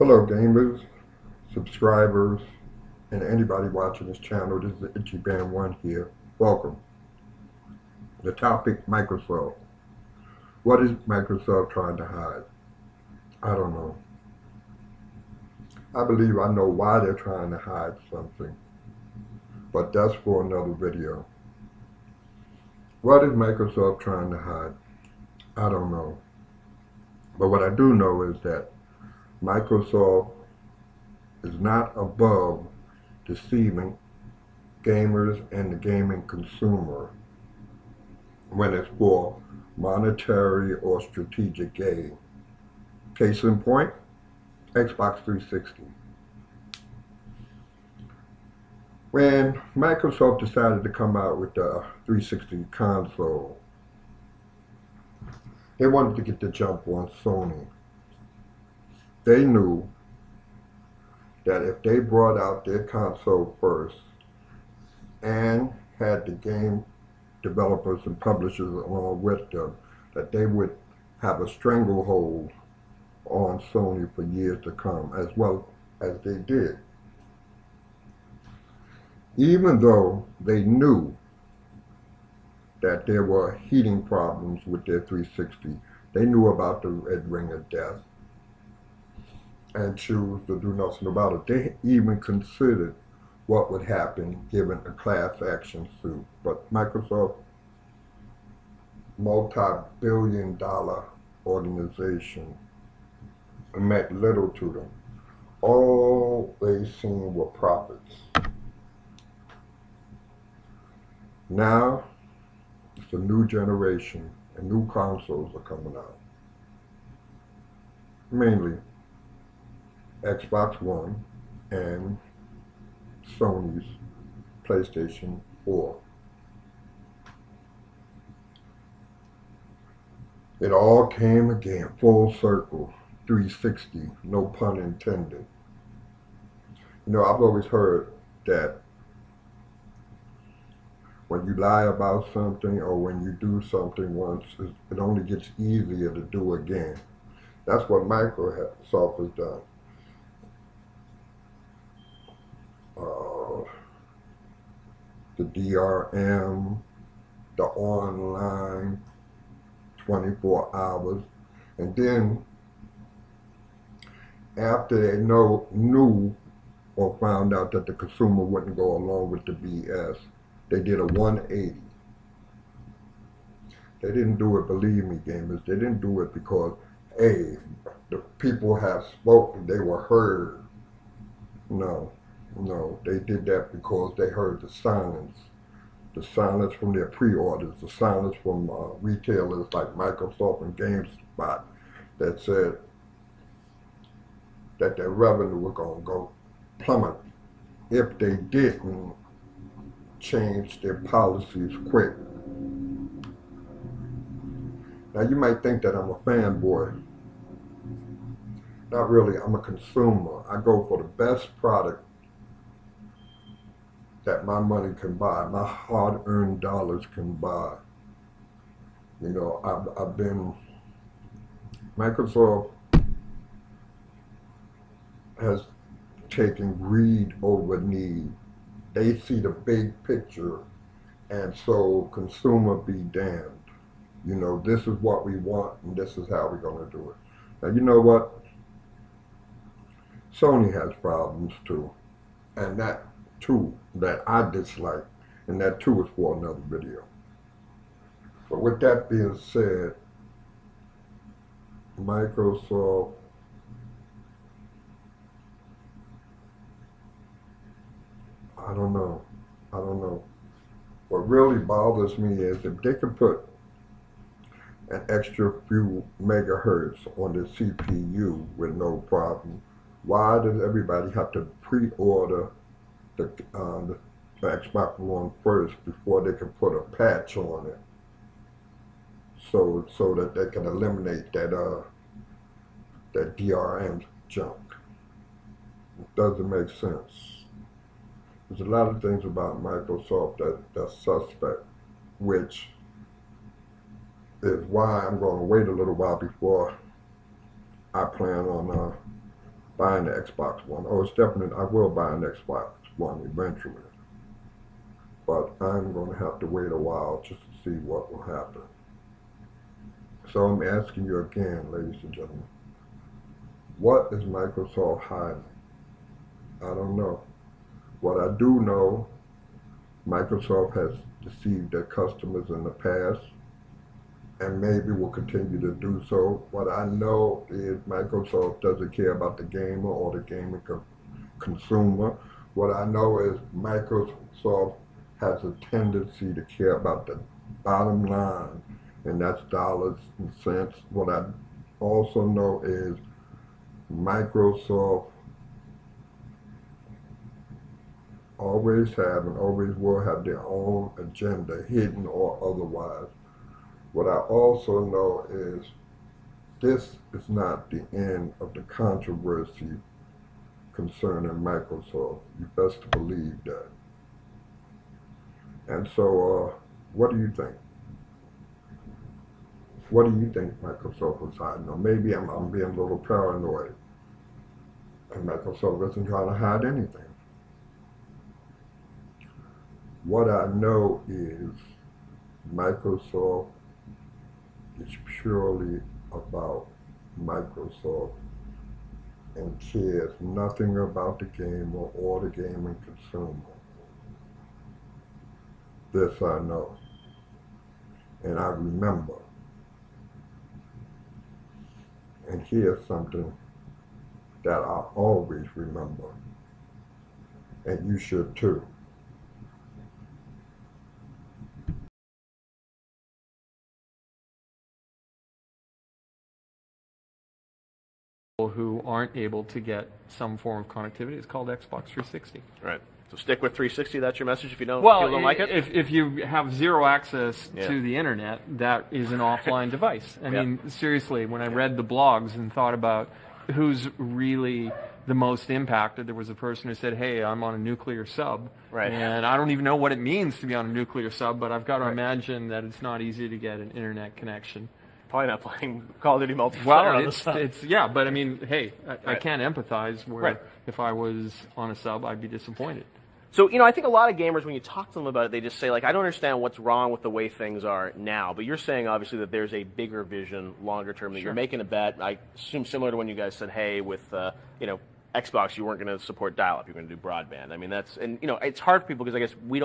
Hello gamers, subscribers, and anybody watching this channel. This is the Itchy Band 1 here. Welcome. The topic, Microsoft. What is Microsoft trying to hide? I don't know. I believe I know why they're trying to hide something, but that's for another video. What is Microsoft trying to hide? I don't know. But what I do know is that Microsoft is not above deceiving gamers and the gaming consumer when it's for monetary or strategic gain. Case in point, Xbox 360. When Microsoft decided to come out with the 360 console, they wanted to get the jump on Sony. They knew that if they brought out their console first and had the game developers and publishers along with them, that they would have a stranglehold on Sony for years to come, as well as they did. Even though they knew that there were heating problems with their 360, they knew about the red ring of death and chose to do nothing about it. They even considered what would happen given a class action suit. But Microsoft, multi-billion-dollar organization, meant little to them. All they seen were profits. Now, it's a new generation and new consoles are coming out. Mainly Xbox One and Sony's PlayStation 4. It all came again, full circle, 360, no pun intended. You know, I've always heard that when you lie about something or when you do something once, it only gets easier to do again. That's what Microsoft has done. The DRM, the online, 24 hours, and then after they knew or found out that the consumer wouldn't go along with the BS, they did a 180. They didn't do it, believe me, gamers. They didn't do it because, hey, the people have spoken, they were heard. No, they did that because they heard the silence from their pre-orders, the silence from retailers like Microsoft and GameSpot that said that their revenue was going to go plummet if they didn't change their policies quick. Now you might think that I'm a fanboy. Not really, I'm a consumer. I go for the best product that my money can buy, my hard-earned dollars can buy. You know, I've been, Microsoft has taken greed over need. They see the big picture, and so consumer be damned. You know, this is what we want, and this is how we're going to do it. Now, you know what? Sony has problems too, and that too, that I dislike, and that too is for another video. But with that being said, Microsoft, I don't know. What really bothers me is if they could put an extra few megahertz on the CPU with no problem, why does everybody have to pre-order the Xbox One first before they can put a patch on it, so that they can eliminate that DRM junk? It doesn't make sense. There's a lot of things about Microsoft that's suspect, which is why I'm going to wait a little while before I plan on buying the Xbox One. Oh, it's definite. I will buy an Xbox One eventually, but I'm going to have to wait a while just to see what will happen. So I'm asking you again, ladies and gentlemen, what is Microsoft hiding? I don't know. What I do know, Microsoft has deceived their customers in the past and maybe will continue to do so. What I know is Microsoft doesn't care about the gamer or the gaming consumer. What I know is Microsoft has a tendency to care about the bottom line, and that's dollars and cents. What I also know is Microsoft always have and always will have their own agenda, hidden or otherwise. What I also know is this is not the end of the controversy concerning Microsoft. You best believe that. And so, what do you think? What do you think Microsoft was hiding? Or maybe I'm being a little paranoid, and Microsoft isn't trying to hide anything. What I know is Microsoft is purely about Microsoft and cares nothing about the gamer or the gaming consumer. This I know. And I remember. And here's something that I always remember. And you should too. Who aren't able to get some form of connectivity. It's called Xbox 360. Right. So stick with 360. That's your message if you don't, Well, if you don't like it? if you have zero access to the internet, that is an offline device. I mean, seriously, when I read the blogs and thought about who's really the most impacted, there was a person who said, hey, I'm on a nuclear sub. Right. And I don't even know what it means to be on a nuclear sub, but I've got to imagine that it's not easy to get an internet connection. Probably not playing Call of Duty multiplayer Well, on the sub. it's yeah, but I mean, hey, I can't empathize where Right. if I was on a sub, I'd be disappointed. So, I think a lot of gamers, when you talk to them about it, they just say, like, I don't understand what's wrong with the way things are now. But you're saying, obviously, that there's a bigger vision, longer term, that you're making a bet. I assume similar to when you guys said, hey, with, Xbox, you weren't going to support dial-up. You're going to do broadband. I mean, and it's hard for people because I guess we don't